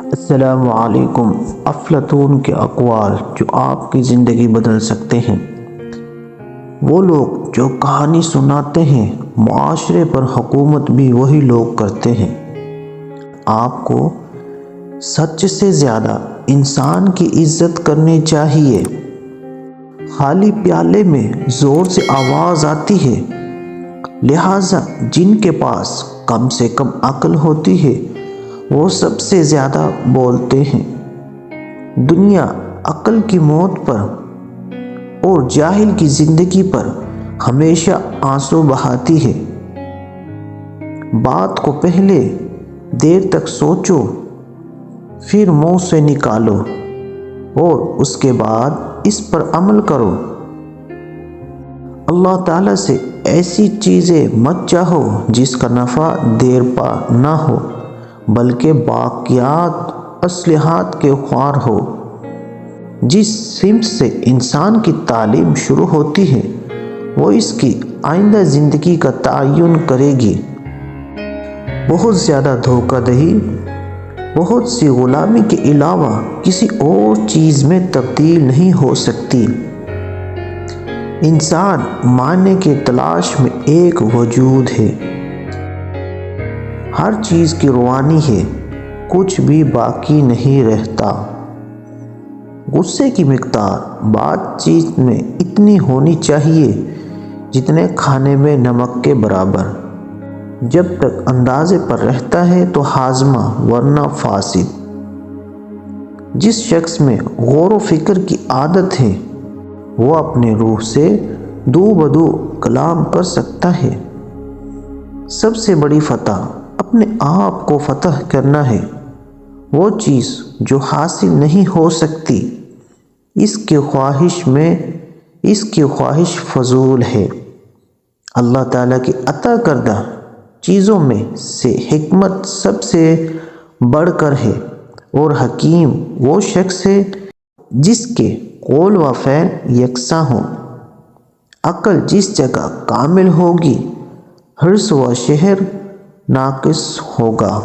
السلام علیکم۔ افلاطون کے اقوال جو آپ کی زندگی بدل سکتے ہیں۔ وہ لوگ جو کہانی سناتے ہیں، معاشرے پر حکومت بھی وہی لوگ کرتے ہیں۔ آپ کو سچ سے زیادہ انسان کی عزت کرنی چاہیے۔ خالی پیالے میں زور سے آواز آتی ہے، لہٰذا جن کے پاس کم سے کم عقل ہوتی ہے وہ سب سے زیادہ بولتے ہیں۔ دنیا عقل کی موت پر اور جاہل کی زندگی پر ہمیشہ آنسو بہاتی ہے۔ بات کو پہلے دیر تک سوچو، پھر منہ سے نکالو اور اس کے بعد اس پر عمل کرو۔ اللہ تعالیٰ سے ایسی چیزیں مت چاہو جس کا نفع دیر پا نہ ہو، بلکہ باقیات اصلاحات کے خوار ہو۔ جس سمت سے انسان کی تعلیم شروع ہوتی ہے وہ اس کی آئندہ زندگی کا تعین کرے گی۔ بہت زیادہ دھوکہ دہی بہت سی غلامی کے علاوہ کسی اور چیز میں تبدیل نہیں ہو سکتی۔ انسان معنی کی تلاش میں ایک وجود ہے۔ ہر چیز کی روانی ہے، کچھ بھی باقی نہیں رہتا۔ غصے کی مقدار بات چیت میں اتنی ہونی چاہیے جتنے کھانے میں نمک کے برابر۔ جب تک اندازے پر رہتا ہے تو ہاضمہ، ورنہ فاسد۔ جس شخص میں غور و فکر کی عادت ہے وہ اپنے روح سے دو بدو کلام کر سکتا ہے۔ سب سے بڑی فتح اپنے آپ کو فتح کرنا ہے۔ وہ چیز جو حاصل نہیں ہو سکتی، اس کی خواہش فضول ہے۔ اللہ تعالیٰ کی عطا کردہ چیزوں میں سے حکمت سب سے بڑھ کر ہے، اور حکیم وہ شخص ہے جس کے قول و فعل یکساں ہوں۔ عقل جس جگہ کامل ہوگی، حرص و شہر ناقص ہوگا۔